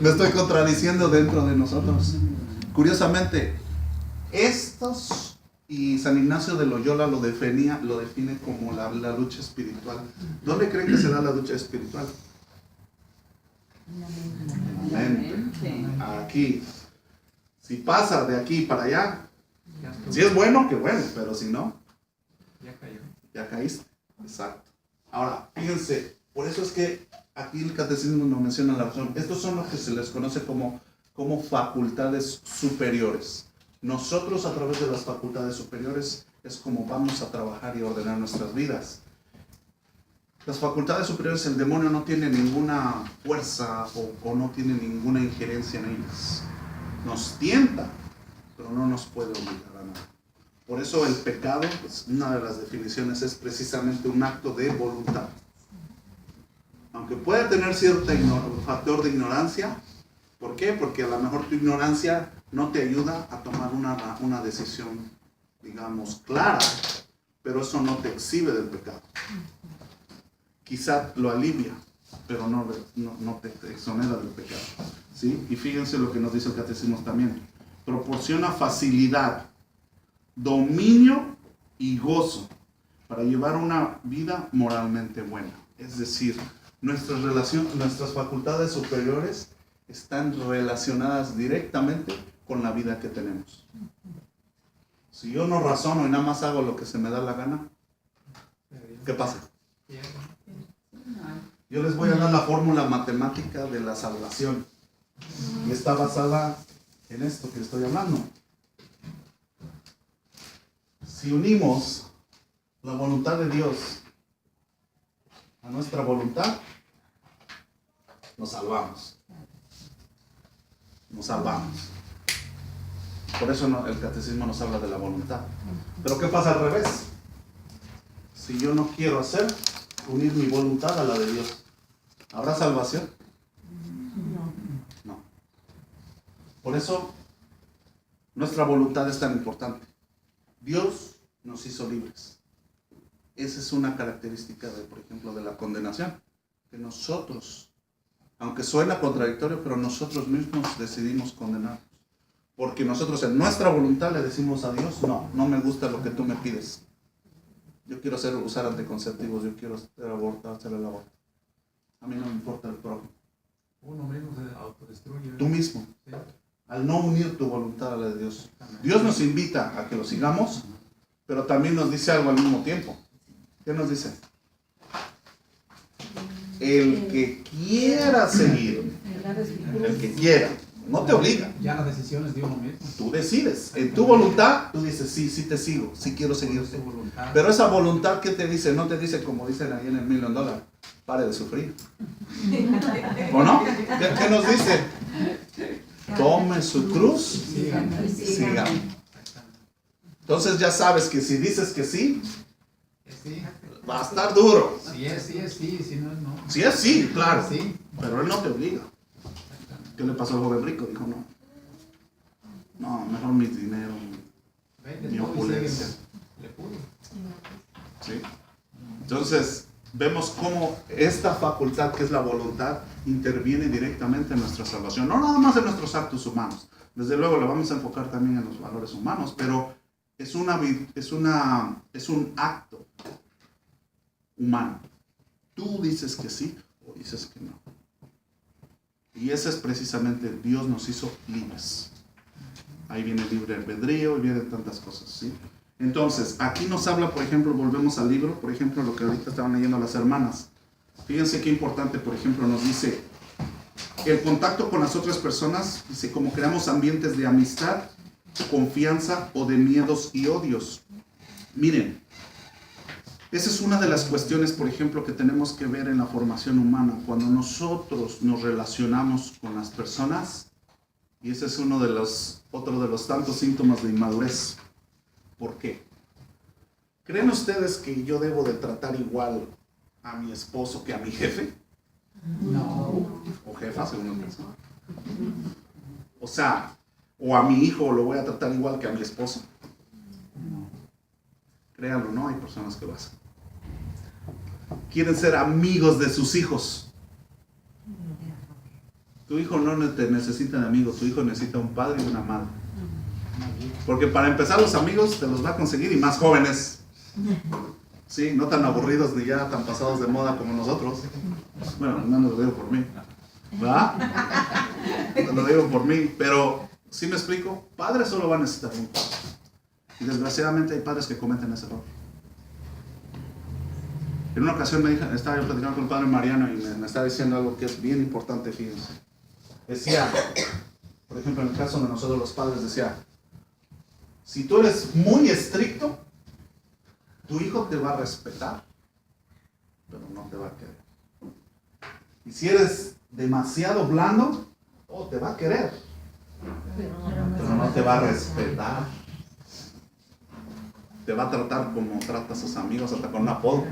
Me estoy contradiciendo dentro de nosotros. Curiosamente, estos, y San Ignacio de Loyola lo define como la lucha espiritual. ¿Dónde creen que se da la lucha espiritual? En la mente. Aquí. Si pasa de aquí para allá, si es bueno, que bueno, pero si no, ya caíste. Exacto. Ahora, fíjense, por eso es que aquí el catecismo nos menciona la razón. Estos son los que se les conoce como facultades superiores. Nosotros, a través de las facultades superiores, es como vamos a trabajar y ordenar nuestras vidas. Las facultades superiores, el demonio no tiene ninguna fuerza o no tiene ninguna injerencia en ellas. Nos tienta, pero no nos puede obligar a nada. Por eso el pecado, pues, una de las definiciones es precisamente un acto de voluntad. Aunque puede tener cierto factor de ignorancia. ¿Por qué? Porque a lo mejor tu ignorancia no te ayuda a tomar una decisión, digamos, clara, pero eso no te exhibe del pecado. Quizá lo alivia, pero no te exonera del pecado. ¿Sí? Y fíjense lo que nos dice el catecismo también. Proporciona facilidad, dominio y gozo para llevar una vida moralmente buena. Es decir, nuestras facultades superiores están relacionadas directamente con la vida que tenemos. Si yo no razono y nada más hago lo que se me da la gana, ¿qué pasa? Yo les voy a dar la fórmula matemática de la salvación. Y está basada en esto que estoy hablando. Si unimos la voluntad de Dios a nuestra voluntad, nos salvamos. Nos salvamos. Por eso el catecismo nos habla de la voluntad. Pero ¿qué pasa al revés? Si yo no quiero unir mi voluntad a la de Dios, ¿habrá salvación? No. Por eso nuestra voluntad es tan importante. Dios nos hizo libres. Esa es una característica, por ejemplo, de la condenación. Que nosotros, aunque suena contradictorio, pero nosotros mismos decidimos condenarnos. Porque nosotros en nuestra voluntad le decimos a Dios, no me gusta lo que tú me pides. Yo quiero usar anticonceptivos, yo quiero hacer el aborto. A mí no me importa el prójimo. Uno mismo se autodestruye. Tú mismo. Sí. Al no unir tu voluntad a la de Dios. Dios nos invita a que lo sigamos, pero también nos dice algo al mismo tiempo. ¿Qué nos dice? El que quiera seguir, el que quiera, no te obliga. Ya la decisión es de uno mismo. Tú decides. En tu voluntad, tú dices, sí te sigo, sí quiero seguirte. Pero esa voluntad que te dice, no te dice como dicen ahí en el $1 million, pare de sufrir. ¿O no? ¿Qué nos dice? Tome su cruz, siga. Entonces ya sabes que si dices que sí, va a estar duro. Si es sí, si no es no. Si es sí, claro. Sí. Pero él no te obliga. ¿Qué le pasó al joven rico? Dijo, no, mejor mi dinero, mi opulencia. Le pudo. ¿Sí? Entonces, vemos cómo esta facultad, que es la voluntad, interviene directamente en nuestra salvación. No nada más en nuestros actos humanos. Desde luego le vamos a enfocar también en los valores humanos, pero es un acto humano. Tú dices que sí o dices que no. Y ese es precisamente, Dios nos hizo libres. Ahí viene el libre albedrío y vienen tantas cosas, ¿sí? Entonces, aquí nos habla, por ejemplo, volvemos al libro, por ejemplo, lo que ahorita estaban leyendo las hermanas. Fíjense qué importante, por ejemplo, nos dice el contacto con las otras personas, dice, como creamos ambientes de amistad, confianza o de miedos y odios. Miren, esa es una de las cuestiones, por ejemplo, que tenemos que ver en la formación humana. Cuando nosotros nos relacionamos con las personas, y ese es otro de los tantos síntomas de inmadurez. ¿Por qué? ¿Creen ustedes que yo debo de tratar igual a mi esposo que a mi jefe? No. O jefa, según la persona. O sea, o a mi hijo lo voy a tratar igual que a mi esposo. Créanlo, no, hay personas que lo hacen. Quieren ser amigos de sus hijos. Tu hijo no te necesita de amigo, tu hijo necesita un padre y una madre. Porque para empezar los amigos te los va a conseguir y más jóvenes. Sí, no tan aburridos ni ya tan pasados de moda como nosotros. Bueno, al menos lo digo por mí. ¿Va? Lo digo por mí, pero ¿sí me explico? Padres solo van a necesitar un padre. Y desgraciadamente hay padres que cometen ese error. En una ocasión estaba yo platicando con el padre Mariano y me estaba diciendo algo que es bien importante, fíjense. Decía, por ejemplo, en el caso de nosotros los padres, decía, si tú eres muy estricto, tu hijo te va a respetar, pero no te va a querer. Y si eres demasiado blando, te va a querer, pero no te va a respetar. Te va a tratar como trata a sus amigos, hasta con un apodo.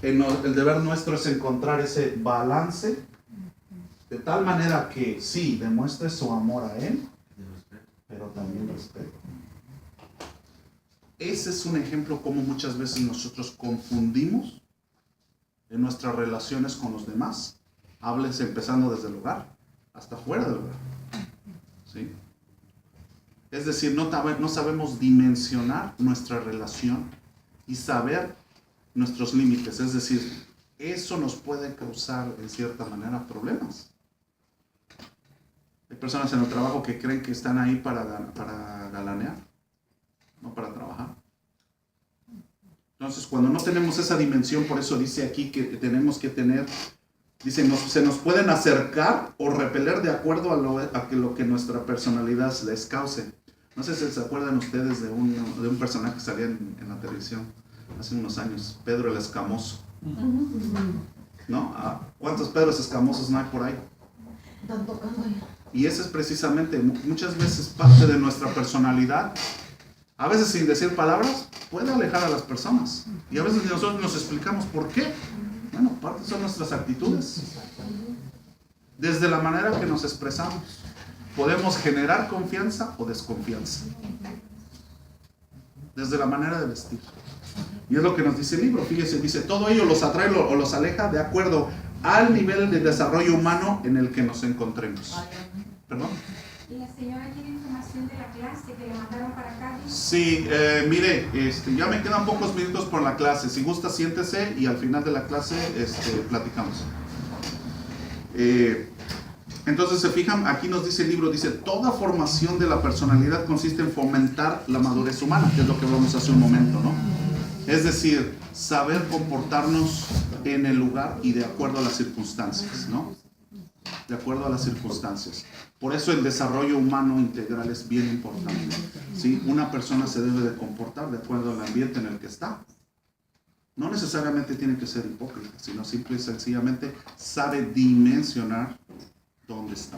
El deber nuestro es encontrar ese balance de tal manera que sí, demuestre su amor a él, pero también respeto. Ese es un ejemplo como muchas veces nosotros confundimos en nuestras relaciones con los demás. Háblese empezando desde el hogar hasta fuera del hogar. ¿Sí? Es decir, no sabemos dimensionar nuestra relación y saber nuestros límites. Es decir, eso nos puede causar en cierta manera problemas. Hay personas en el trabajo que creen que están ahí para galanear, no para trabajar. Entonces, cuando no tenemos esa dimensión, por eso dice aquí que tenemos que tener, dice, se nos pueden acercar o repeler de acuerdo a lo que nuestra personalidad les cause. No sé si se acuerdan ustedes de un personaje que salía en la televisión hace unos años, Pedro el Escamoso. ¿No? ¿Cuántos Pedros Escamosos no hay por ahí? Están tocando ahí. Y ese es precisamente muchas veces parte de nuestra personalidad. A veces sin decir palabras puede alejar a las personas. Y a veces nosotros nos explicamos por qué. Bueno, parte son nuestras actitudes. Desde la manera que nos expresamos, podemos generar confianza o desconfianza. Desde la manera de vestir. Y es lo que nos dice el libro. Fíjese, dice, todo ello los atrae o los aleja de acuerdo al nivel de desarrollo humano en el que nos encontremos. ¿Perdón? ¿Y la señora tiene información de la clase que le mandaron para acá? Sí, mire, ya me quedan pocos minutos por la clase. Si gusta, siéntese y al final de la clase platicamos. Entonces, se fijan, aquí nos dice el libro, dice, toda formación de la personalidad consiste en fomentar la madurez humana, que es lo que hablamos hace un momento, ¿no? Es decir, saber comportarnos en el lugar y de acuerdo a las circunstancias, ¿no? De acuerdo a las circunstancias. Por eso el desarrollo humano integral es bien importante, ¿sí? Una persona se debe de comportar de acuerdo al ambiente en el que está. No necesariamente tiene que ser hipócrita, sino simple y sencillamente sabe dimensionar dónde está.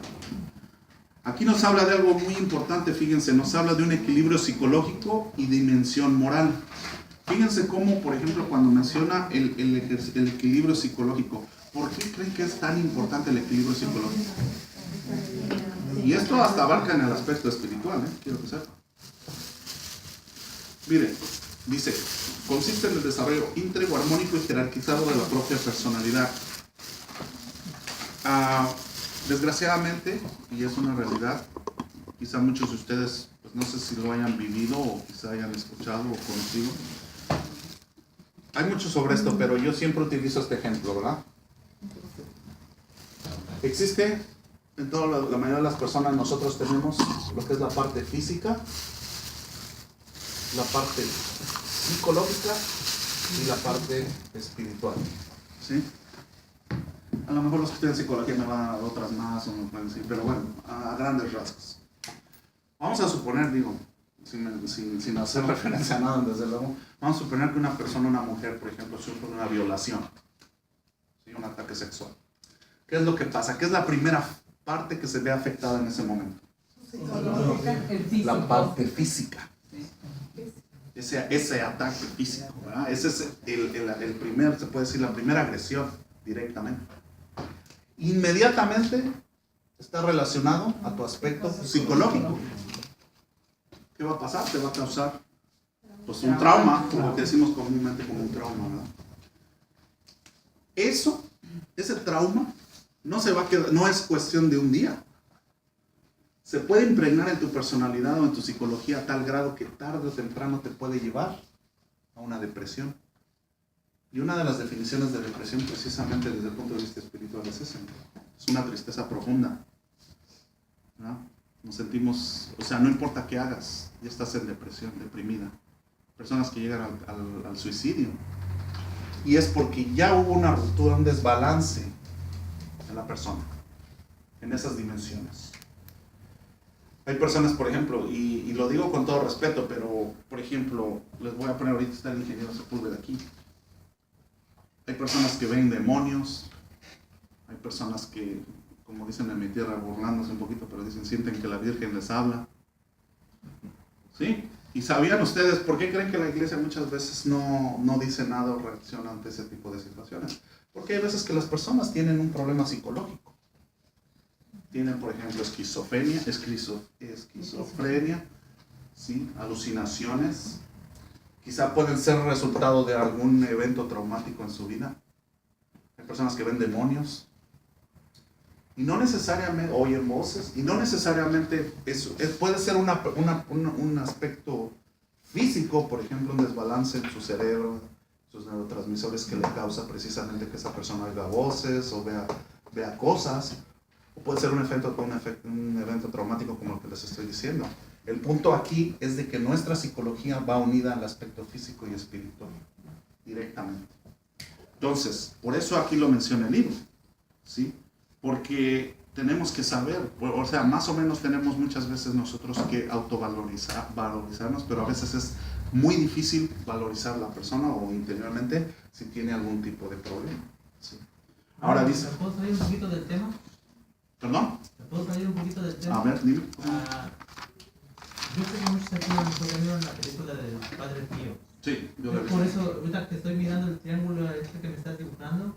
Aquí nos habla de algo muy importante, fíjense, nos habla de un equilibrio psicológico y dimensión moral. Fíjense cómo, por ejemplo, cuando menciona el equilibrio psicológico, ¿por qué creen que es tan importante el equilibrio psicológico? Y esto hasta abarca en el aspecto espiritual, quiero que sepa. Miren, dice, consiste en el desarrollo íntegro, armónico y jerarquizado de la propia personalidad. Desgraciadamente, y es una realidad, quizá muchos de ustedes, pues no sé si lo hayan vivido o quizá hayan escuchado o conocido. Hay mucho sobre esto, pero yo siempre utilizo este ejemplo, ¿verdad? Existe, en toda la mayoría de las personas, nosotros tenemos lo que es la parte física, la parte psicológica y la parte espiritual, ¿sí? A lo mejor los que estudian psicología me van a dar otras más, o no pueden decir, pero bueno, a grandes rasgos. Vamos a suponer, digo, sin hacer referencia a nada, desde luego, vamos a suponer que una persona, una mujer, por ejemplo, sufre una violación, ¿sí? Un ataque sexual. ¿Qué es lo que pasa? ¿Qué es la primera parte que se ve afectada en ese momento? La parte física. Ese ataque físico, ¿verdad? Ese es el primer, se puede decir, la primera agresión directamente. Inmediatamente está relacionado a tu aspecto psicológico. ¿Qué va a pasar? Te va a causar pues un trauma, como que decimos comúnmente como un trauma, ¿verdad? Ese trauma no se va a quedar, no es cuestión de un día. Se puede impregnar en tu personalidad o en tu psicología a tal grado que tarde o temprano te puede llevar a una depresión. Y una de las definiciones de depresión, precisamente desde el punto de vista espiritual, es esa. Es una tristeza profunda, ¿no? Nos sentimos, o sea, no importa qué hagas, ya estás en depresión, deprimida. Personas que llegan al suicidio. Y es porque ya hubo una ruptura, un desbalance en la persona, en esas dimensiones. Hay personas, por ejemplo, y lo digo con todo respeto, pero, por ejemplo, les voy a poner ahorita, está el ingeniero Sepúlveda aquí. Hay personas que ven demonios, hay personas que, como dicen en mi tierra, burlándose un poquito, pero dicen, sienten que la Virgen les habla. ¿Sí? ¿Y sabían ustedes por qué creen que la iglesia muchas veces no dice nada o reacciona ante ese tipo de situaciones? Porque hay veces que las personas tienen un problema psicológico. Tienen, por ejemplo, esquizofrenia, ¿sí? Alucinaciones. Quizá pueden ser resultado de algún evento traumático en su vida. Hay personas que ven demonios. Y no necesariamente oyen voces. Y no necesariamente eso. Puede ser un aspecto físico, por ejemplo, un desbalance en su cerebro, sus neurotransmisores que le causa precisamente que esa persona oiga voces o vea cosas. O puede ser un evento traumático como el que les estoy diciendo. El punto aquí es de que nuestra psicología va unida al aspecto físico y espiritual, directamente. Entonces, por eso aquí lo menciona el libro, ¿sí? Porque tenemos que saber, o sea, más o menos tenemos muchas veces nosotros que valorarnos, pero a veces es muy difícil valorizar a la persona o interiormente si tiene algún tipo de problema, ¿sí? Ahora dice... ¿Me puedo salir un poquito del tema? ¿Perdón? ¿Me puedo salir un poquito del tema? A ver, dime. Yo sé que muchos aquí han vieron la película del Padre Pío. Sí, yo la vi. Por eso, ahorita que estoy mirando el triángulo que me estás dibujando,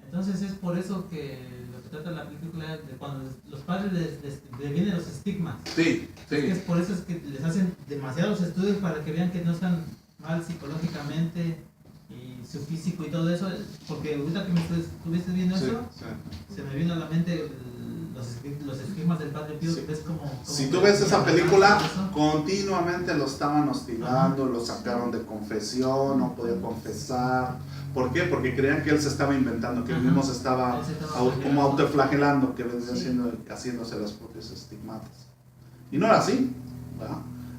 entonces es por eso que lo que trata la película es de cuando los padres les vienen los estigmas. Sí, sí. Es por eso es que les hacen demasiados estudios para que vean que no están mal psicológicamente y su físico y todo eso, porque ahorita que me estuviste viendo Sí, eso, sí. se me vino a la mente los estigmas del Padre Pío. Sí. ¿Ves como Si tú ves esa película, eso? continuamente lo estaban hostigando, lo sacaron de confesión, no podía confesar. ¿Por qué? Porque creían que él se estaba inventando, que él mismo se estaba Él se estaba como flagelando. autoflagelando, que venía Sí. haciéndose los propios estigmatas. Y no era así, ¿verdad?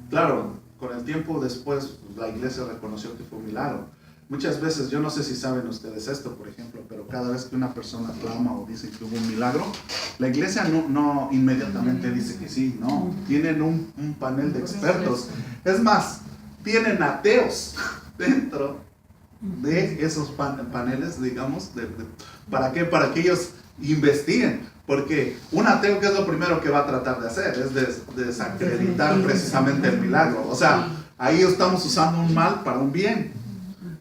Claro, con el tiempo después la iglesia reconoció que fue un milagro. Muchas veces, yo no sé si saben ustedes esto, por ejemplo, pero cada vez que una persona clama o dice que hubo un milagro, la iglesia no inmediatamente dice que sí, no. Tienen un panel de expertos. Es más, tienen ateos dentro de esos paneles, digamos, ¿para qué? Para que ellos investiguen. Porque un ateo, ¿qué es lo primero que va a tratar de hacer? Es desacreditar precisamente el milagro. O sea, ahí estamos usando un mal para un bien.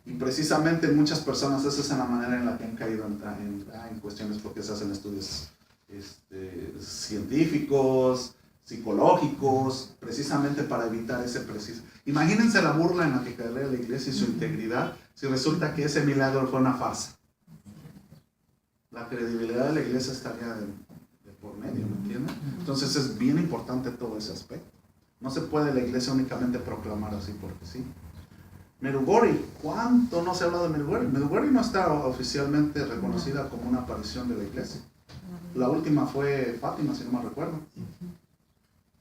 Y precisamente muchas personas, esa es la manera en la que han caído en cuestiones porque se hacen estudios científicos, psicológicos, precisamente para evitar ese preciso. Imagínense la burla en la que caería la iglesia y su integridad si resulta que ese milagro fue una farsa. La credibilidad de la iglesia estaría de por medio, ¿me entienden? Entonces es bien importante todo ese aspecto. No se puede la iglesia únicamente proclamar así porque sí. Medjugorje, ¿cuánto no se ha hablado de Medjugorje? Medjugorje no está oficialmente reconocida como una aparición de la iglesia. La última fue Fátima, si no me recuerdo.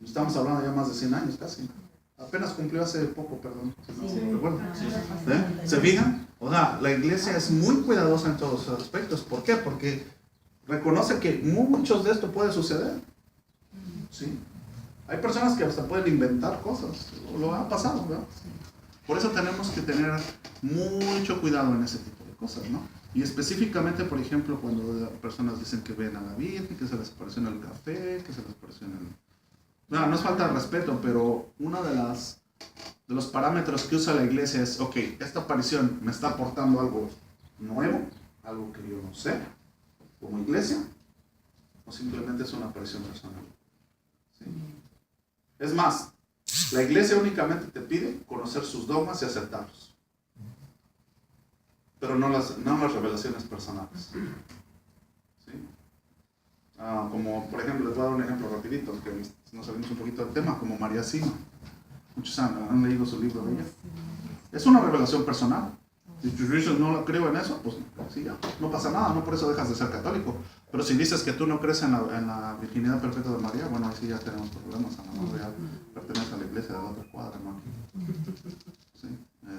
Estamos hablando ya más de 100 años casi. Apenas cumplió hace poco, perdón, si no me recuerdo. ¿Se fijan? O sea, la iglesia es muy cuidadosa en todos los aspectos. ¿Por qué? Porque reconoce que muchos de esto puede suceder. ¿Sí? Hay personas que hasta pueden inventar cosas. Lo ha pasado, ¿verdad? Por eso tenemos que tener mucho cuidado en ese tipo de cosas, ¿no? Y específicamente, por ejemplo, cuando personas dicen que ven a la Virgen, que se les apareció en el café, que se les apareció en el... No es falta de respeto, pero uno de los parámetros que usa la iglesia es, ok, esta aparición me está aportando algo nuevo, algo que yo no sé, como iglesia, o simplemente es una aparición personal. ¿Sí? Es más, la iglesia únicamente te pide conocer sus dogmas y aceptarlos, pero no las revelaciones personales. ¿Sí? Como por ejemplo, les voy a dar un ejemplo rapidito, que nos salimos un poquito del tema, como María Sima. Muchos han leído su libro de ella. Es una revelación personal. Si tú dices no lo creo en eso, pues sí, ya, no pasa nada, no por eso dejas de ser católico. Pero si dices que tú no crees en la virginidad perfecta de María, bueno, ahí sí ya tenemos problemas, a lo mejor ya pertenece a la iglesia de la otra cuadra, ¿no? ¿Sí?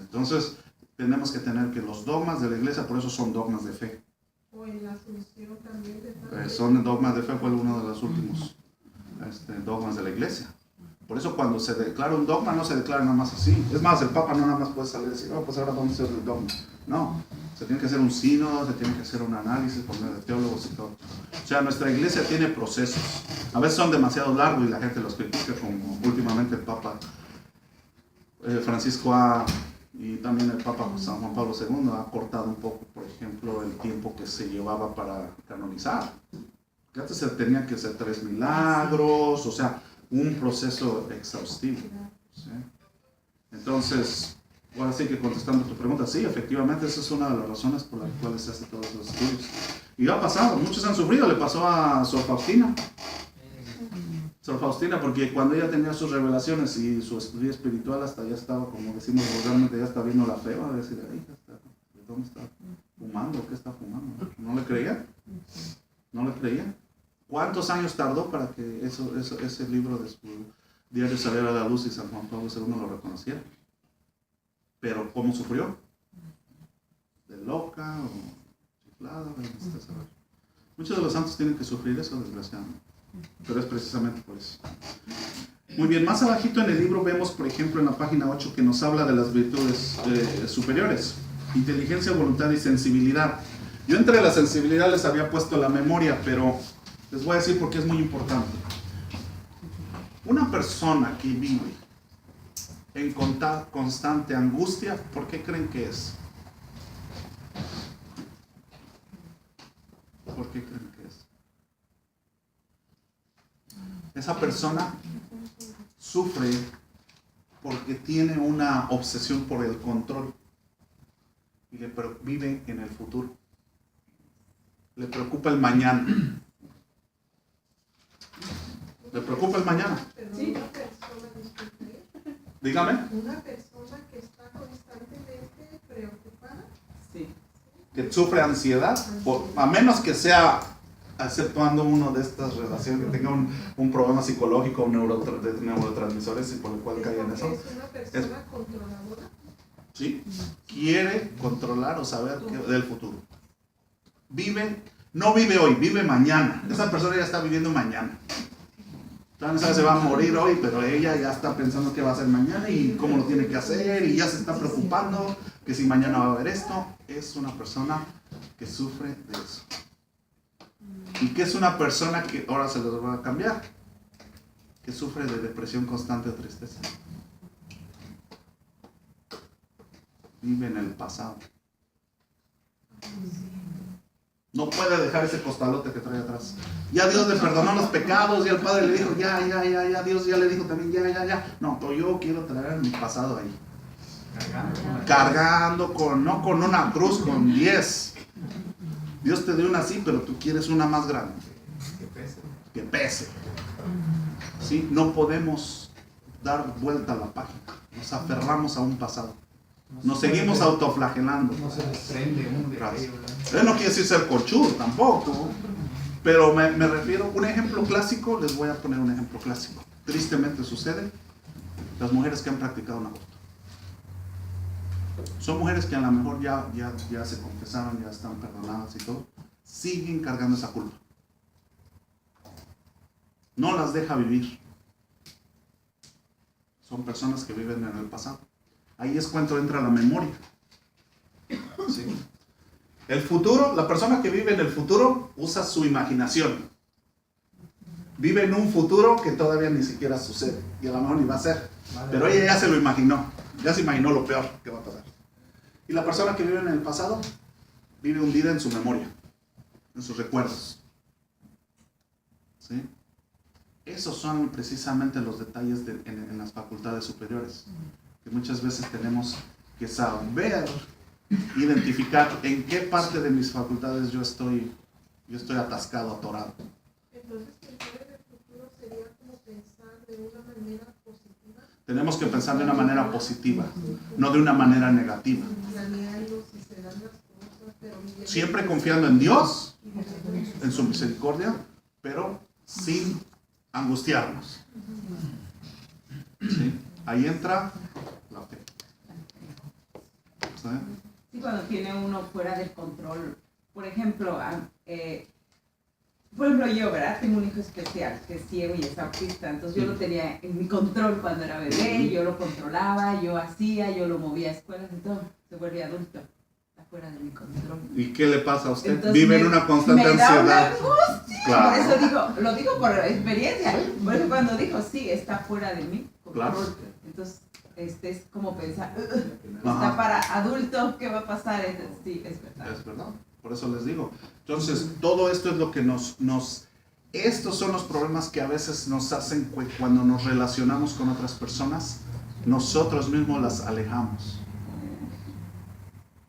Entonces, tenemos que tener que los dogmas de la iglesia, por eso son dogmas de fe. O en la Asunción también de Son dogmas de fe, fue uno de los últimos dogmas de la iglesia. Por eso cuando se declara un dogma no se declara nada más así. Es más, el Papa no nada más puede salir y decir, pues ahora vamos a hacer el dogma. No, se tiene que hacer un sínodo, se tiene que hacer un análisis por medio de teólogos y todo. O sea, nuestra iglesia tiene procesos. A veces son demasiado largos y la gente los critica, como últimamente el Papa Francisco y también el Papa San Juan Pablo II ha cortado un poco, por ejemplo, el tiempo que se llevaba para canonizar. Que antes se tenía que hacer 3 milagros, o sea, un proceso exhaustivo. ¿Sí? Entonces, ahora sí que contestando tu pregunta, sí, efectivamente esa es una de las razones por las cuales se hacen todos los estudios. Y ha pasado, muchos han sufrido, le pasó a Sor Faustina. Sor Faustina, porque cuando ella tenía sus revelaciones y su estudio espiritual, hasta ya estaba, como decimos vulgarmente, ya está viendo la fe, va a decir, ahí está, ¿dónde está fumando? ¿Qué está fumando? ¿No le creía? ¿No le creía? ¿Cuántos años tardó para que ese libro de su diario saliera a la luz y San Juan Pablo II lo reconociera? Pero ¿cómo sufrió? ¿De loca o chiflada? Muchos de los santos tienen que sufrir eso, desgraciadamente. Pero es precisamente por eso. Muy bien, más abajito en el libro vemos, por ejemplo, en la página 8 que nos habla de las virtudes superiores. Inteligencia, voluntad y sensibilidad. Yo entre la sensibilidad les había puesto la memoria, pero les voy a decir por qué es muy importante. Una persona que vive en constante angustia, ¿por qué creen que es? ¿Por qué creen que es? Esa persona sufre porque tiene una obsesión por el control y vive en el futuro. Le preocupa el mañana. ¿Le preocupa el mañana? Pero una persona, disculpe, Dígame. una persona que está constantemente preocupada. Sí. Que sufre ansiedad, a menos que sea, exceptuando uno de estas relaciones, que tenga un problema psicológico, de neurotransmisores y por el cual caiga en eso. ¿Es una persona controladora? ¿Sí? Quiere controlar o saber del futuro. No vive hoy, vive mañana. Esa persona ya está viviendo mañana. No sabe si va a morir hoy, pero ella ya está pensando qué va a hacer mañana y cómo lo tiene que hacer y ya se está preocupando que si mañana va a haber esto. Es una persona que sufre de eso. Y que es una persona que, ahora se los va a cambiar, que sufre de depresión constante o tristeza. Vive en el pasado. No puede dejar ese costalote que trae atrás. Ya Dios le perdonó los pecados, ya el Padre le dijo, ya, Dios ya le dijo también, ya. No, pero yo quiero traer mi pasado ahí. Cargando no con una cruz, con 10. Dios te dio una así, pero tú quieres una más grande. Que pese. ¿Sí? No podemos dar vuelta a la página. Nos aferramos a un pasado. Nos seguimos autoflagelando. No se desprende uno de aquello. No quiere decir ser conchudo tampoco. Pero me refiero, un ejemplo clásico, les voy a poner un ejemplo clásico. Tristemente sucede, las mujeres que han practicado un aborto. Son mujeres que a lo mejor ya se confesaron, ya están perdonadas y todo. Siguen cargando esa culpa. No las deja vivir. Son personas que viven en el pasado. Ahí es cuando entra la memoria. ¿Sí? El futuro, la persona que vive en el futuro usa su imaginación. Vive en un futuro que todavía ni siquiera sucede. Y a lo mejor ni va a ser. Pero ella ya se lo imaginó. Ya se imaginó lo peor que va a pasar. Y la persona que vive en el pasado vive hundida en su memoria, en sus recuerdos. ¿Sí? Esos son precisamente los detalles en las facultades superiores. Que muchas veces tenemos que saber identificar en qué parte de mis facultades yo estoy atascado, atorado. Entonces pensar en el futuro sería como pensar de una manera positiva. Tenemos que pensar de una manera positiva, no de una manera negativa. Planearlo si se dan las cosas, pero Siempre confiando en Dios, en su misericordia, pero sin angustiarnos. ¿Sí? Ahí entra la fe. ¿Sí? Sí, cuando tiene uno fuera del control. Por ejemplo, yo, ¿verdad? Tengo un hijo especial que es ciego y es autista, entonces yo lo tenía en mi control cuando era bebé, yo lo controlaba, yo lo movía a escuelas y todo. Se vuelve adulto, está fuera de mi control. ¿Y qué le pasa a usted? Entonces Vive en una constante me da ansiedad. una angustia. Claro. Por eso lo digo por experiencia. Por eso cuando dijo, sí, está fuera de mí control. Claro. Entonces, es como pensar, Ajá. está para adultos, ¿qué va a pasar? Sí, es verdad. Es verdad, por eso les digo. Entonces, todo esto es lo que estos son los problemas que a veces nos hacen cuando nos relacionamos con otras personas, nosotros mismos las alejamos.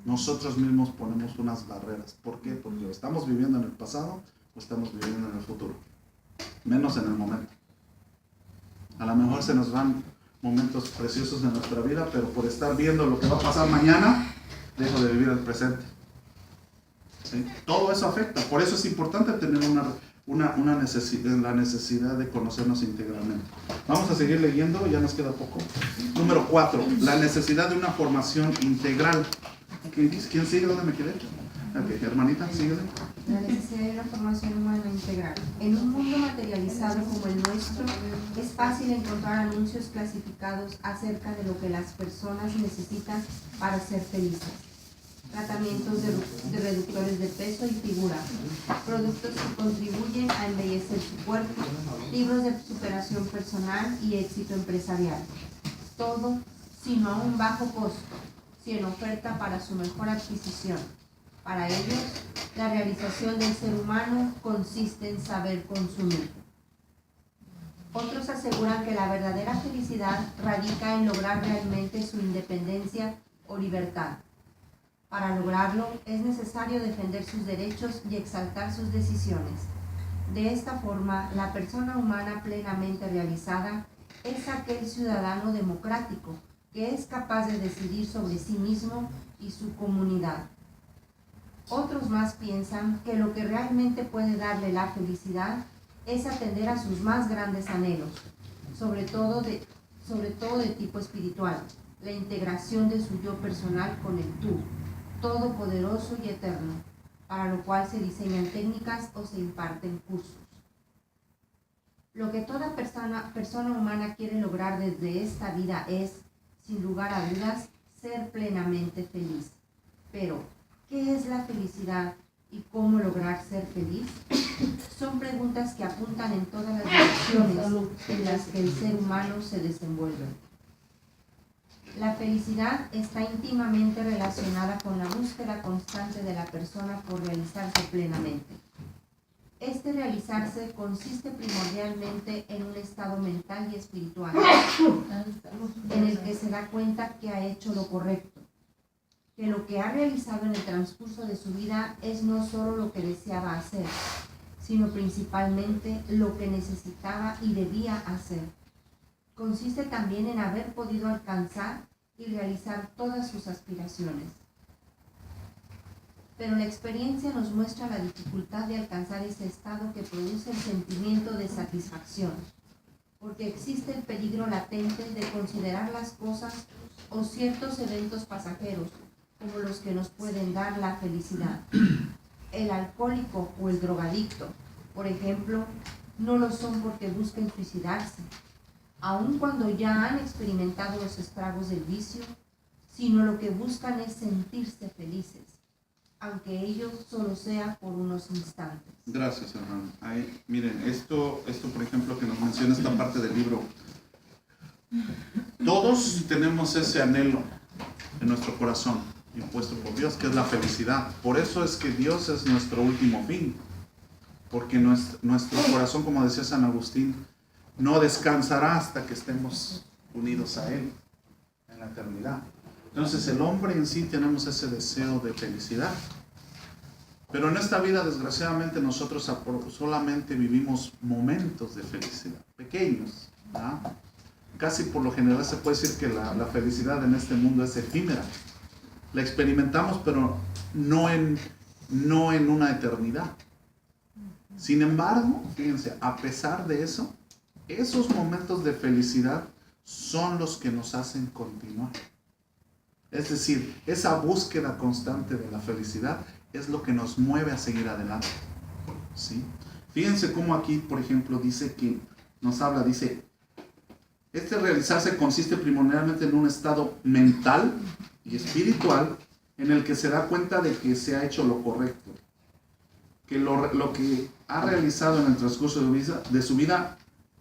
Nosotros mismos ponemos unas barreras. ¿Por qué? Porque o estamos viviendo en el pasado o estamos viviendo en el futuro. Menos en el momento. A lo mejor se nos van momentos preciosos de nuestra vida, pero por estar viendo lo que va a pasar mañana, dejo de vivir el presente. ¿Sí? Todo eso afecta. Por eso es importante tener la necesidad de conocernos integralmente. Vamos a seguir leyendo, ya nos queda poco. Número 4, la necesidad de una formación integral. ¿Quién sigue? ¿Dónde me quedé? Ok, hermanita, síguele. La necesidad de una formación humana integral. En un mundo materializado como el nuestro, es fácil encontrar anuncios clasificados acerca de lo que las personas necesitan para ser felices. Tratamientos de reductores de peso y figura, productos que contribuyen a embellecer su cuerpo, libros de superación personal y éxito empresarial. Todo, sino a un bajo costo, sin oferta para su mejor adquisición. Para ellos, la realización del ser humano consiste en saber consumir. Otros aseguran que la verdadera felicidad radica en lograr realmente su independencia o libertad. Para lograrlo, es necesario defender sus derechos y exaltar sus decisiones. De esta forma, la persona humana plenamente realizada es aquel ciudadano democrático que es capaz de decidir sobre sí mismo y su comunidad. Otros más piensan que lo que realmente puede darle la felicidad es atender a sus más grandes anhelos, sobre todo de tipo espiritual, la integración de su yo personal con el tú, todopoderoso y eterno, para lo cual se diseñan técnicas o se imparten cursos. Lo que toda persona humana quiere lograr desde esta vida es, sin lugar a dudas, ser plenamente feliz. Pero, ¿qué es la felicidad y cómo lograr ser feliz? Son preguntas que apuntan en todas las direcciones en las que el ser humano se desenvuelve. La felicidad está íntimamente relacionada con la búsqueda constante de la persona por realizarse plenamente. Este realizarse consiste primordialmente en un estado mental y espiritual, en el que se da cuenta que ha hecho lo correcto, que lo que ha realizado en el transcurso de su vida es no solo lo que deseaba hacer, sino principalmente lo que necesitaba y debía hacer. Consiste también en haber podido alcanzar y realizar todas sus aspiraciones. Pero la experiencia nos muestra la dificultad de alcanzar ese estado que produce el sentimiento de satisfacción, porque existe el peligro latente de considerar las cosas o ciertos eventos pasajeros como los que nos pueden dar la felicidad. El alcohólico o el drogadicto, por ejemplo, no lo son porque busquen suicidarse, aun cuando ya han experimentado los estragos del vicio, sino lo que buscan es sentirse felices, aunque ello solo sea por unos instantes. Gracias, hermano. Ahí, miren, esto por ejemplo que nos menciona esta parte del libro. Todos tenemos ese anhelo en nuestro corazón, impuesto por Dios, que es la felicidad. Por eso es que Dios es nuestro último fin, porque nuestro corazón, como decía San Agustín, no descansará hasta que estemos unidos a Él en la eternidad. Entonces el hombre en sí tenemos ese deseo de felicidad. Pero en esta vida, desgraciadamente, nosotros solamente vivimos momentos de felicidad, pequeños, ¿verdad? Casi por lo general se puede decir que la felicidad en este mundo es efímera. La experimentamos, pero no en una eternidad. Sin embargo, fíjense, a pesar de eso, esos momentos de felicidad son los que nos hacen continuar. Es decir, esa búsqueda constante de la felicidad es lo que nos mueve a seguir adelante. ¿Sí? Fíjense cómo aquí, por ejemplo, dice que nos habla, dice, este realizarse consiste primordialmente en un estado mental y espiritual en el que se da cuenta de que se ha hecho lo correcto, que lo que ha realizado en el transcurso de su vida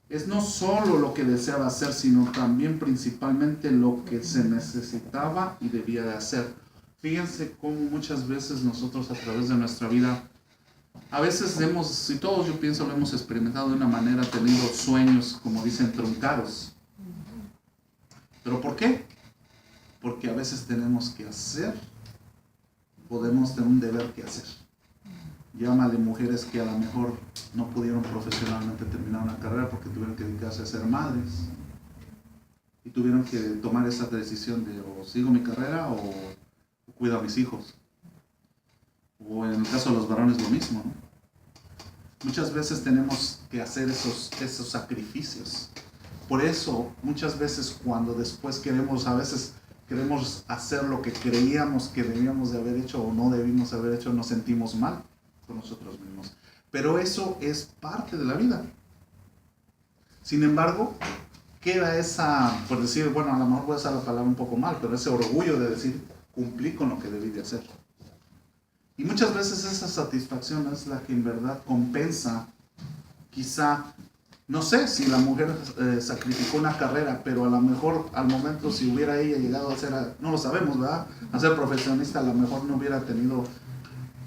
es no solo lo que deseaba hacer, sino también principalmente lo que se necesitaba y debía de hacer. Fíjense cómo muchas veces nosotros a través de nuestra vida, a veces y todos yo pienso lo hemos experimentado de una manera, teniendo sueños, como dicen, truncados. ¿Pero por qué? Porque a veces tenemos que hacer, podemos tener un deber que hacer. Llámale mujeres que a lo mejor no pudieron profesionalmente terminar una carrera porque tuvieron que dedicarse a ser madres y tuvieron que tomar esa decisión de o sigo mi carrera o cuido a mis hijos. O en el caso de los varones lo mismo, ¿no? Muchas veces tenemos que hacer esos sacrificios. Por eso muchas veces cuando después queremos hacer lo que creíamos que debíamos de haber hecho o no debimos haber hecho, nos sentimos mal con nosotros mismos. Pero eso es parte de la vida. Sin embargo, queda por decir, bueno, a lo mejor voy a usar la palabra un poco mal, pero ese orgullo de decir, cumplí con lo que debí de hacer. Y muchas veces esa satisfacción es la que en verdad compensa, quizá, no sé si la mujer sacrificó una carrera, pero a lo mejor al momento si hubiera ella llegado a ser, no lo sabemos, ¿verdad? A ser profesionista, a lo mejor no hubiera tenido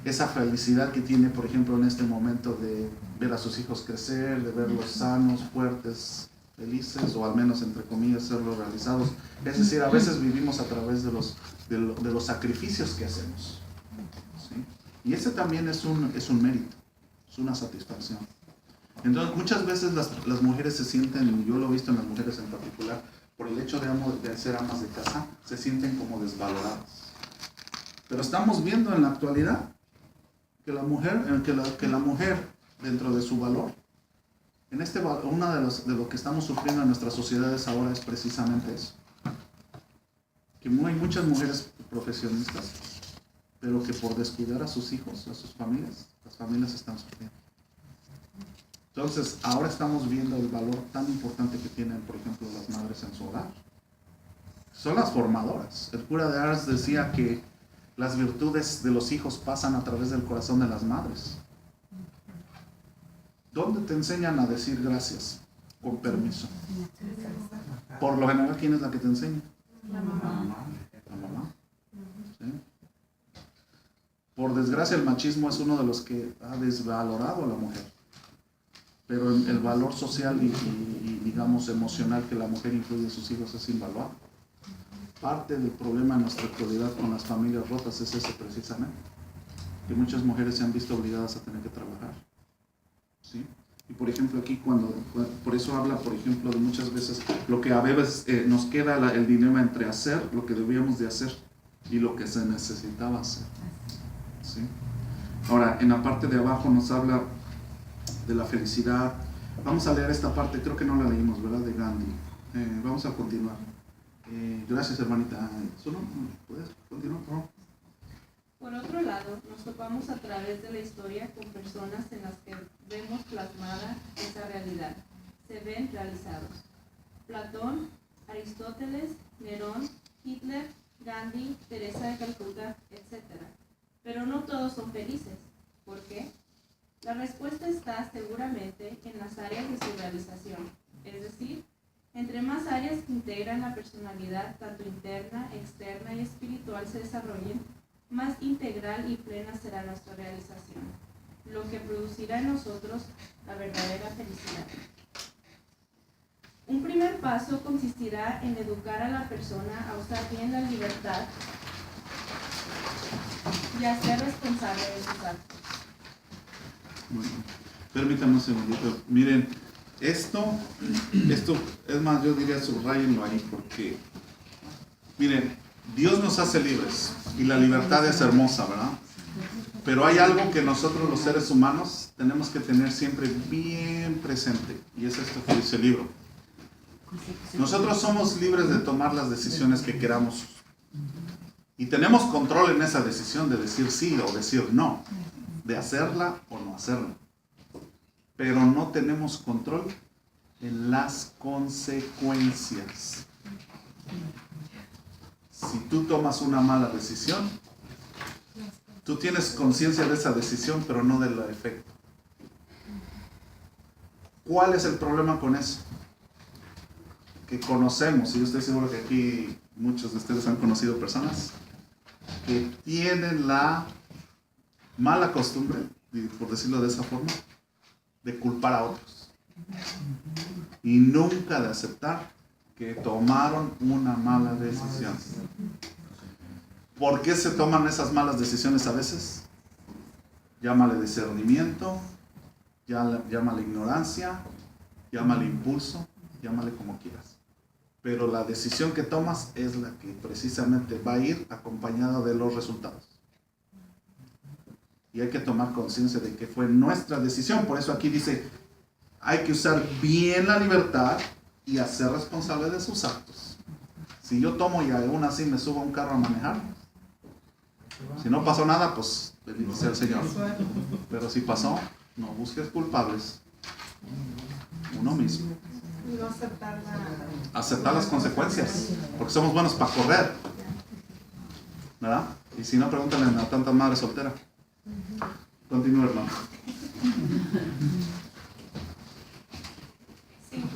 esa felicidad que tiene, por ejemplo, en este momento de ver a sus hijos crecer, de verlos sanos, fuertes, felices, o al menos, entre comillas, serlos realizados. Es decir, a veces vivimos a través de los sacrificios que hacemos. ¿Sí? Y ese también es un mérito, es una satisfacción. Entonces, muchas veces las mujeres se sienten, y yo lo he visto en las mujeres en particular, por el hecho de ser amas de casa, se sienten como desvaloradas. Pero estamos viendo en la actualidad que la mujer dentro de su valor, una de lo que estamos sufriendo en nuestras sociedades ahora es precisamente eso. Que hay muchas mujeres profesionistas, pero que por descuidar a sus hijos, a sus familias, las familias están sufriendo. Entonces, ahora estamos viendo el valor tan importante que tienen, por ejemplo, las madres en su hogar. Son las formadoras. El cura de Ars decía que las virtudes de los hijos pasan a través del corazón de las madres. ¿Dónde te enseñan a decir gracias? Con permiso. Por lo general, ¿quién es la que te enseña? La mamá. La mamá. ¿Sí? Por desgracia, el machismo es uno de los que ha desvalorado a la mujer. Pero el valor social y digamos, emocional que la mujer incluye en sus hijos es invaluable. Parte del problema en nuestra actualidad con las familias rotas es ese precisamente. Que muchas mujeres se han visto obligadas a tener que trabajar. ¿Sí? Y por ejemplo aquí por eso habla, por ejemplo, de muchas veces lo que a veces nos queda el dilema entre hacer lo que debíamos de hacer y lo que se necesitaba hacer. ¿Sí? Ahora, en la parte de abajo nos habla de la felicidad. Vamos a leer esta parte, creo que no la leímos, ¿verdad? De Gandhi. Vamos a continuar. Gracias, hermanita. ¿Solo puedes continuar, por favor? Por otro lado, nos topamos a través de la historia con personas en las que vemos plasmada esa realidad. Se ven realizados. Platón, Aristóteles, Nerón, Hitler, Gandhi, Teresa de Calcuta, etc. Pero no todos son felices. ¿Por qué? La respuesta está seguramente en las áreas de su realización, es decir, entre más áreas que integran la personalidad, tanto interna, externa y espiritual, se desarrollen, más integral y plena será nuestra realización, lo que producirá en nosotros la verdadera felicidad. Un primer paso consistirá en educar a la persona a usar bien la libertad y a ser responsable de sus actos. Bueno, permítame un segundito. Miren, esto es más, yo diría subrayenlo ahí porque, miren, Dios nos hace libres y la libertad es hermosa, ¿verdad? Pero hay algo que nosotros los seres humanos tenemos que tener siempre bien presente, y es esto que dice el libro. Nosotros somos libres de tomar las decisiones que queramos y tenemos control en esa decisión de decir sí o decir no, de hacerla o no hacerla, pero no tenemos control en las consecuencias. Si tú tomas una mala decisión, tú tienes conciencia de esa decisión, pero no del efecto. ¿Cuál es el problema con eso? Que conocemos, y yo estoy seguro que aquí muchos de ustedes han conocido personas que tienen la mala costumbre, por decirlo de esa forma, de culpar a otros y nunca de aceptar que tomaron una mala decisión. ¿Por qué se toman esas malas decisiones a veces? Llámale discernimiento, llámale ignorancia, llámale impulso, llámale como quieras. Pero la decisión que tomas es la que precisamente va a ir acompañada de los resultados. Y hay que tomar conciencia de que fue nuestra decisión. Por eso aquí dice, hay que usar bien la libertad y hacer responsable de sus actos. Si yo tomo y aún así me subo a un carro a manejar, si no pasó nada, pues bendito sea el Señor. Pero si pasó, no busques culpables. Uno mismo. Y no aceptar Aceptar las consecuencias, porque somos buenos para correr, ¿verdad? Y si no, pregúntale a tanta madre soltera. Continúa, hermano. 5.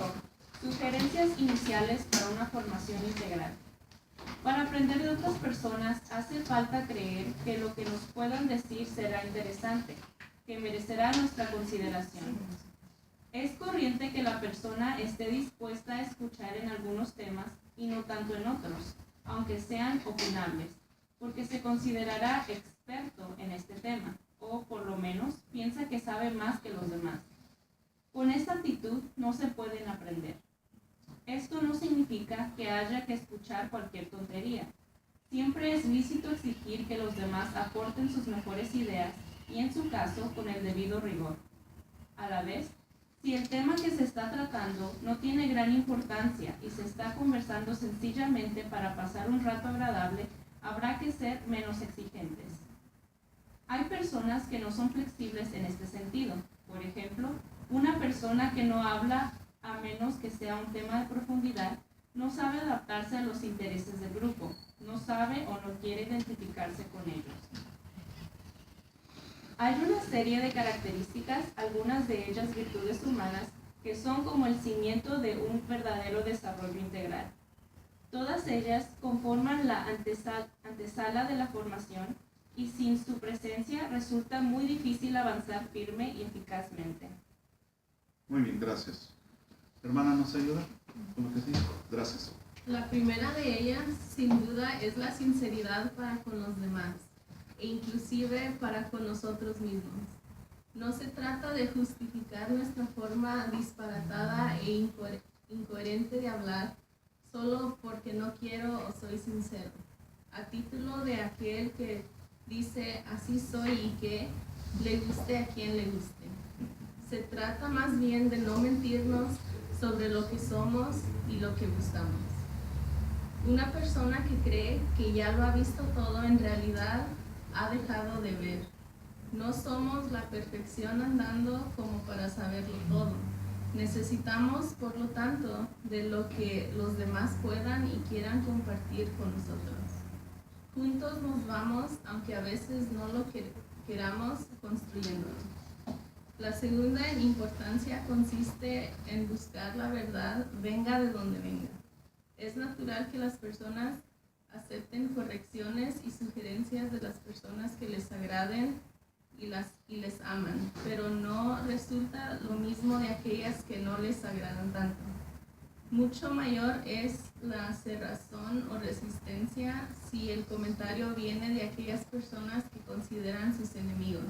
Sugerencias iniciales para una formación integral. Para aprender de otras personas hace falta creer que lo que nos puedan decir será interesante, que merecerá nuestra consideración. Es corriente que la persona esté dispuesta a escuchar en algunos temas y no tanto en otros, aunque sean opinables, porque se considerará experto en este tema, o por lo menos piensa que sabe más que los demás. Con esta actitud no se pueden aprender. Esto no significa que haya que escuchar cualquier tontería. Siempre es lícito exigir que los demás aporten sus mejores ideas y, en su caso, con el debido rigor. A la vez, si el tema que se está tratando no tiene gran importancia y se está conversando sencillamente para pasar un rato agradable, habrá que ser menos exigentes. Hay personas que no son flexibles en este sentido. Por ejemplo, una persona que no habla a menos que sea un tema de profundidad, no sabe adaptarse a los intereses del grupo, no sabe o no quiere identificarse con ellos. Hay una serie de características, algunas de ellas virtudes humanas, que son como el cimiento de un verdadero desarrollo integral. Todas ellas conforman la antesala de la formación y sin su presencia resulta muy difícil avanzar firme y eficazmente. Muy bien, gracias. Hermana, ¿nos ayuda con lo que dijo? Gracias. La primera de ellas, sin duda, es la sinceridad para con los demás e inclusive para con nosotros mismos. No se trata de justificar nuestra forma disparatada e incoherente de hablar solo porque no quiero o soy sincero, a título de aquel que dice así soy y que le guste a quien le guste. Se trata más bien de no mentirnos sobre lo que somos y lo que buscamos. Una persona que cree que ya lo ha visto todo en realidad ha dejado de ver. No somos la perfección andando como para saberlo todo. Necesitamos, por lo tanto, de lo que los demás puedan y quieran compartir con nosotros. Juntos nos vamos, aunque a veces no lo queramos, construyéndonos. La segunda en importancia consiste en buscar la verdad, venga de donde venga. Es natural que las personas acepten correcciones y sugerencias de las personas que les agraden y les aman, pero no resulta lo mismo de aquellas que no les agradan tanto. Mucho mayor es la cerrazón o resistencia si el comentario viene de aquellas personas que consideran sus enemigos.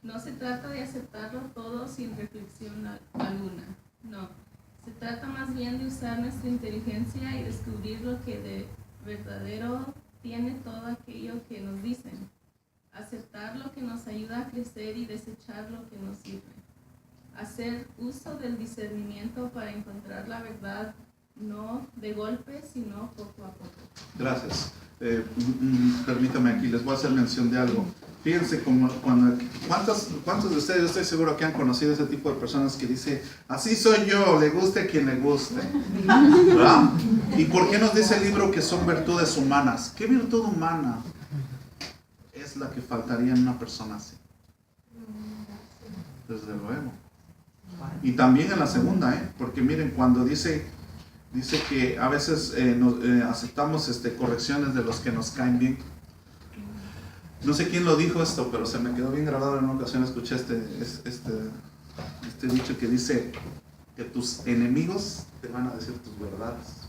No se trata de aceptarlo todo sin reflexión alguna, no. Se trata más bien de usar nuestra inteligencia y descubrir lo que de verdadero tiene todo aquello que nos dicen. Aceptar lo que nos ayuda a crecer y desechar lo que nos sirve. Hacer uso del discernimiento para encontrar la verdad, no de golpe, sino poco a poco. Gracias. Permítame aquí, les voy a hacer mención de algo. Fíjense, ¿cuántos de ustedes, yo estoy seguro que han conocido ese tipo de personas que dice, así soy yo, le guste a quien le guste? ¿Verdad? ¿Y por qué nos dice el libro que son virtudes humanas? ¿Qué virtud humana es la que faltaría en una persona así? Desde luego. Y también en la segunda, porque miren, cuando dice que a veces aceptamos aceptamos de los que nos caen bien. No sé quién lo dijo esto, pero se me quedó bien grabado en una ocasión. Escuché este dicho que dice que tus enemigos te van a decir tus verdades.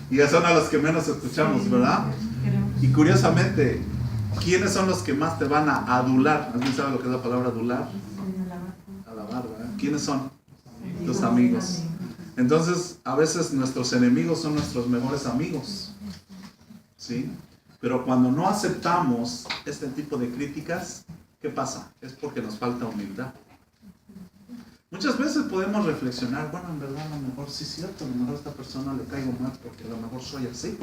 Y ya son a los que menos escuchamos, ¿verdad? Y curiosamente, ¿quiénes son los que más te van a adular? ¿Alguien sabe lo que es la palabra adular? Alabar, ¿verdad? ¿Quiénes son? Tus amigos. Entonces, a veces nuestros enemigos son nuestros mejores amigos. ¿Sí? Pero cuando no aceptamos este tipo de críticas, ¿qué pasa? Es porque nos falta humildad. Muchas veces podemos reflexionar, bueno, en verdad a lo mejor sí es cierto, a lo mejor a esta persona le caigo mal porque a lo mejor soy así,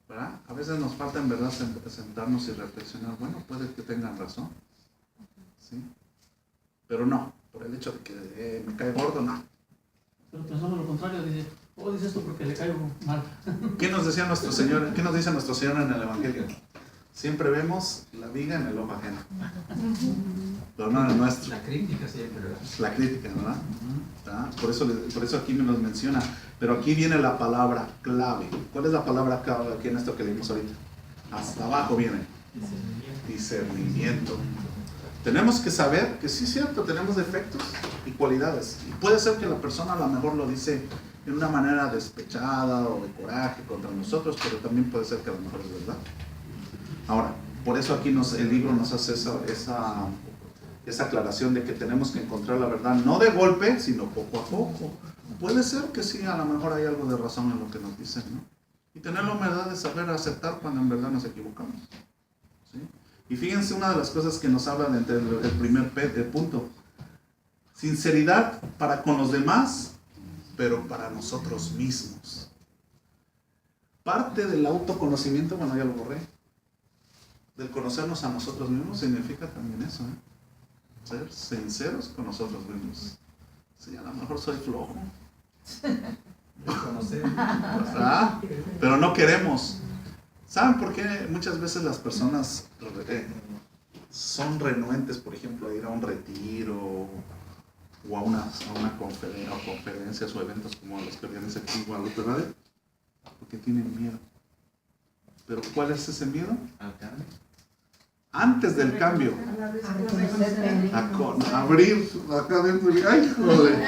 ¿verdad? A veces nos falta en verdad sentarnos y reflexionar, bueno, puede que tengan razón, ¿sí? Pero no, por el hecho de que me cae gordo, no. Pero pensamos lo contrario, dice esto porque le caigo mal. ¿Qué nos decía nuestro Señor? ¿Qué nos dice nuestro Señor en el Evangelio? Siempre vemos la viga en el ojo ajeno, pero no en el nuestro. La crítica siempre, ¿verdad? La crítica, ¿verdad? Por eso aquí me los menciona. Pero aquí viene la palabra clave. ¿Cuál es la palabra clave aquí en esto que leímos ahorita? Hasta abajo viene discernimiento. Tenemos que saber que sí es cierto, tenemos defectos y cualidades. Y puede ser que la persona a lo mejor lo dice de una manera despechada o de coraje contra nosotros, pero también puede ser que a lo mejor es verdad. Ahora, por eso aquí el libro nos hace esa aclaración de que tenemos que encontrar la verdad no de golpe, sino poco a poco. Puede ser que sí, a lo mejor hay algo de razón en lo que nos dicen, ¿no? Y tener la humildad de saber aceptar cuando en verdad nos equivocamos, ¿sí? Y fíjense una de las cosas que nos habla entre el primer punto. Sinceridad para con los demás, pero para nosotros mismos. Parte del autoconocimiento, bueno, ya lo borré, del conocernos a nosotros mismos significa también eso, ser sinceros con nosotros mismos. Sí, a lo mejor soy flojo, ¿verdad? Pero no queremos. ¿Saben por qué muchas veces las personas son renuentes, por ejemplo, a ir a un retiro o a una conferencias o eventos como los que organiza aquí en Guadalupe Radio? Porque tienen miedo. ¿Pero cuál es ese miedo? Al cambio. Antes del cambio, a abrir acá adentro. ¡Ay, joder!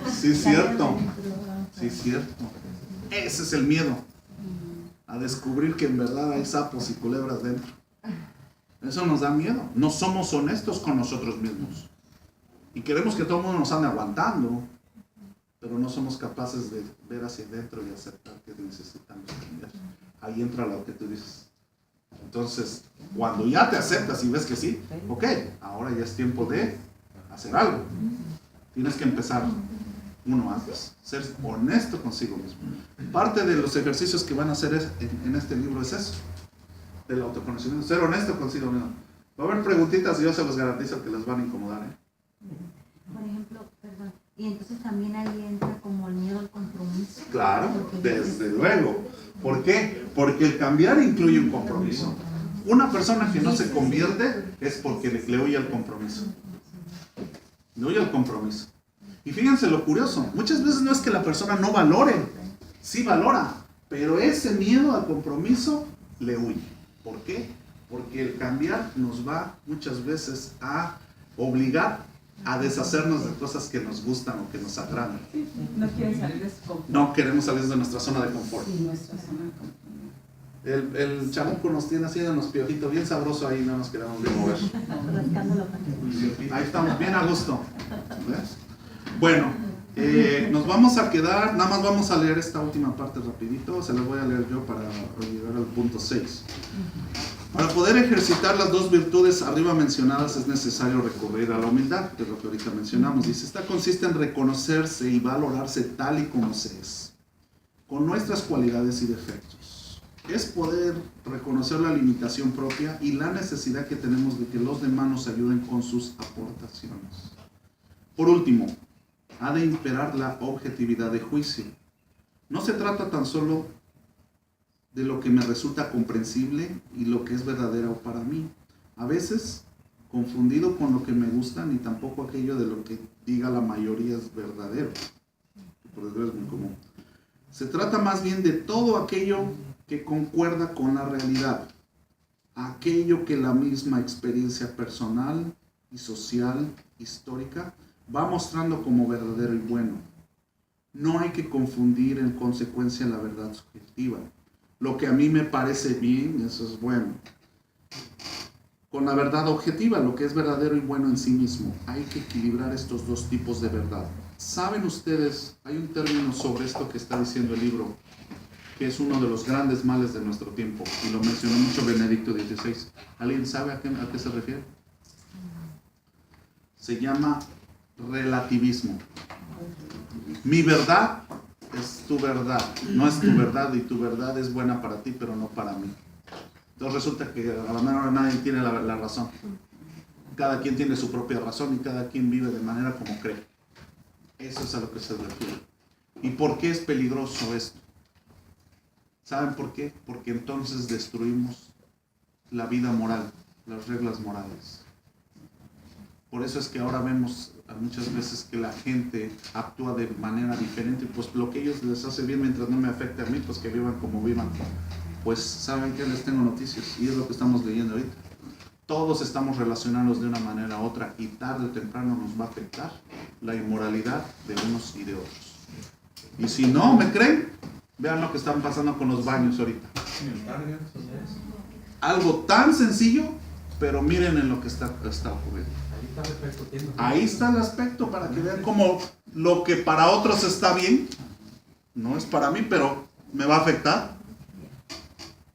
Sí, es cierto. Sí, es cierto. Ese es el miedo. A descubrir que en verdad hay sapos y culebras dentro. Eso nos da miedo. No somos honestos con nosotros mismos. Y queremos que todo el mundo nos ande aguantando, pero no somos capaces de ver hacia adentro y aceptar que necesitamos cambiar. Ahí entra lo que tú dices. Entonces, cuando ya te aceptas y ves que sí, ok, ahora ya es tiempo de hacer algo. Tienes que empezar uno antes, ser honesto consigo mismo. Parte de los ejercicios que van a hacer en este libro es eso, del autoconocimiento, ser honesto consigo mismo. Va a haber preguntitas y yo se los garantizo que les van a incomodar. Por ejemplo, perdón, y entonces también ahí entra como el miedo al compromiso. Claro, desde luego. ¿Por qué? Porque el cambiar incluye un compromiso. Una persona que no se convierte es porque le huye al compromiso. Le huye al compromiso. Y fíjense lo curioso, muchas veces no es que la persona no valore, sí valora, pero ese miedo al compromiso le huye. ¿Por qué? Porque el cambiar nos va muchas veces a obligar a deshacernos de cosas que nos gustan o que nos agradan. No quieren salir de su confort. No queremos salir de nuestra zona de confort. Sí, nuestra zona de confort. El chamuco nos tiene así en los piojitos, bien sabroso ahí, no nos queremos ni mover. Ahí estamos, bien a gusto. ¿Ves? Bueno, nos vamos a quedar, nada más vamos a leer esta última parte rapidito, se la voy a leer yo para llegar al punto 6. Para poder ejercitar las dos virtudes arriba mencionadas es necesario recurrir a la humildad, que es lo que ahorita mencionamos. Dice, esta consiste en reconocerse y valorarse tal y como se es, con nuestras cualidades y defectos. Es poder reconocer la limitación propia y la necesidad que tenemos de que los demás nos ayuden con sus aportaciones. Por último, ha de imperar la objetividad de juicio. No se trata tan solo de lo que me resulta comprensible y lo que es verdadero para mí. A veces, confundido con lo que me gusta, ni tampoco aquello de lo que diga la mayoría es verdadero. Por desgracia es muy común. Se trata más bien de todo aquello que concuerda con la realidad, aquello que la misma experiencia personal y social, histórica, va mostrando como verdadero y bueno. No hay que confundir en consecuencia la verdad subjetiva. Lo que a mí me parece bien, eso es bueno, con la verdad objetiva, lo que es verdadero y bueno en sí mismo. Hay que equilibrar estos dos tipos de verdad. ¿Saben ustedes? Hay un término sobre esto que está diciendo el libro, que es uno de los grandes males de nuestro tiempo, y lo mencionó mucho Benedicto XVI. ¿Alguien sabe a qué se refiere? Se llama relativismo. Mi verdad es tu verdad, no es tu verdad, y tu verdad es buena para ti, pero no para mí. Entonces resulta que a la menor nadie tiene la razón. Cada quien tiene su propia razón y cada quien vive de manera como cree. Eso es a lo que se refiere. ¿Y por qué es peligroso esto? ¿Saben por qué? Porque entonces destruimos la vida moral, las reglas morales. Por eso es que ahora vemos muchas veces que la gente actúa de manera diferente, pues lo que ellos les hace bien mientras no me afecte a mí, pues que vivan como vivan. Pues saben que les tengo noticias, y es lo que estamos leyendo ahorita. Todos estamos relacionados de una manera u otra, y tarde o temprano nos va a afectar la inmoralidad de unos y de otros. Y si no me creen, vean lo que están pasando con los baños ahorita. Algo tan sencillo, pero miren en lo que está ocurriendo. Ahí está el aspecto para que vean cómo lo que para otros está bien, no es para mí, pero me va a afectar.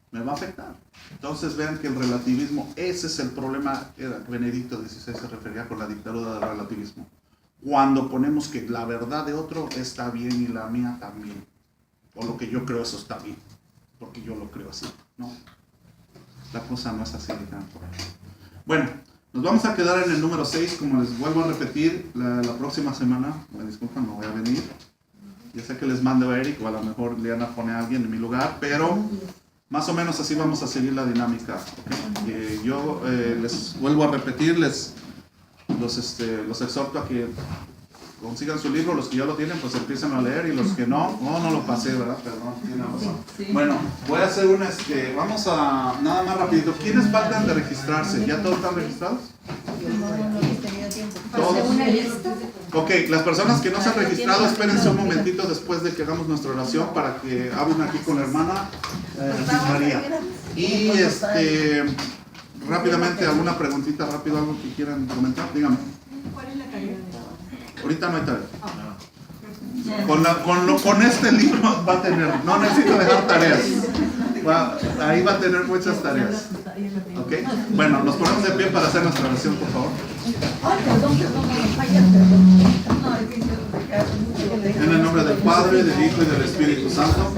Me va a afectar. Entonces vean que el relativismo, ese es el problema. Benedicto XVI se refería con la dictadura del relativismo. Cuando ponemos que la verdad de otro está bien y la mía también. O lo que yo creo, eso está bien, porque yo lo creo así. No, la cosa no es así. Bueno, nos vamos a quedar en el número 6, como les vuelvo a repetir, la próxima semana, me disculpan, no voy a venir. Ya sé que les mando a Eric, o a lo mejor Liana pone a alguien en mi lugar, pero más o menos así vamos a seguir la dinámica. Yo les vuelvo a repetir, los exhorto a que consigan su libro. Los que ya lo tienen, pues empiezan a leer, y los que no lo pasé, ¿verdad? Perdón, tiene razón. Sí. Bueno, voy a hacer vamos a, nada más rapidito. ¿Quiénes faltan de registrarse? ¿Ya todos están registrados? No he tenido tiempo. ¿Todos? ¿Una lista? Ok, las personas que no se han registrado, espérense un momentito después de que hagamos nuestra oración para que hablen aquí con la hermana María. Y rápidamente, alguna preguntita rápido, algo que quieran comentar, díganme. ¿Cuál es la calidad? Ahorita no hay tarea. Con este libro va a tener, no necesito dejar tareas. Ahí va a tener muchas tareas. ¿Ok? Bueno, nos ponemos de pie para hacer nuestra oración, por favor. En el nombre del Padre, del Hijo y del Espíritu Santo.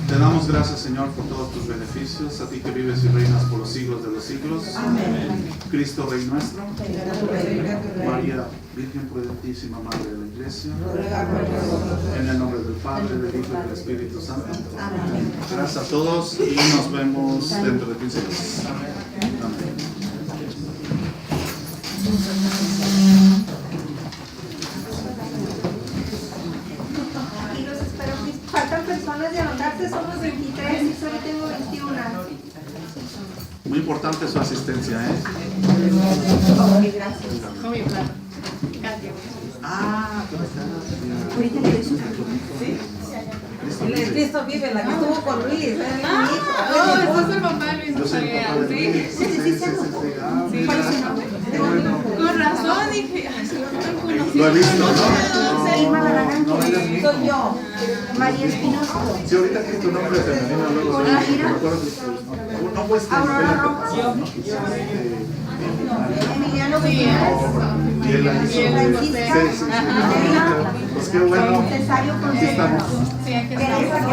Te damos gracias, Señor, por todos tus beneficios, a ti que vives y reinas por los siglos de los siglos. Amén. Cristo, Rey nuestro. María, Virgen prudentísima, Madre de la Iglesia. En el nombre del Padre, del Hijo y del Espíritu Santo. Amén. Gracias a todos y nos vemos dentro de 15 días. Amén. Aquí los espero. Faltan personas de anotarse, somos 23 y solo tengo 21. Muy importante su asistencia, ¿eh? Ok, gracias. Con mi plato. Katia. Ah, ¿cómo estás? Ahorita le doy su ¿Sí? El Cristo vive, la que estuvo con Luis. ¿Eh? Oh, ese es el papá de Luis Yo soy el papá de María. Luis. Sí. Sí. Ah, Sí. mira. Qué bueno. Con razón dije, ay, si no lo conocí. Lo he visto, ¿no? Irma Barragán, No, ella es mi hijo. soy yo, María Espinosa. Sí, ahorita que tu nombre femenino luego. Hola, sí, mira. me acuerdo que no pues Aurora Rojas. Emiliano Gutiérrez. Y él ahí. Francisca. Sí. Pues qué bueno. Cesario Aquí Fonseca. estamos. Sí, hay que Teresa saber.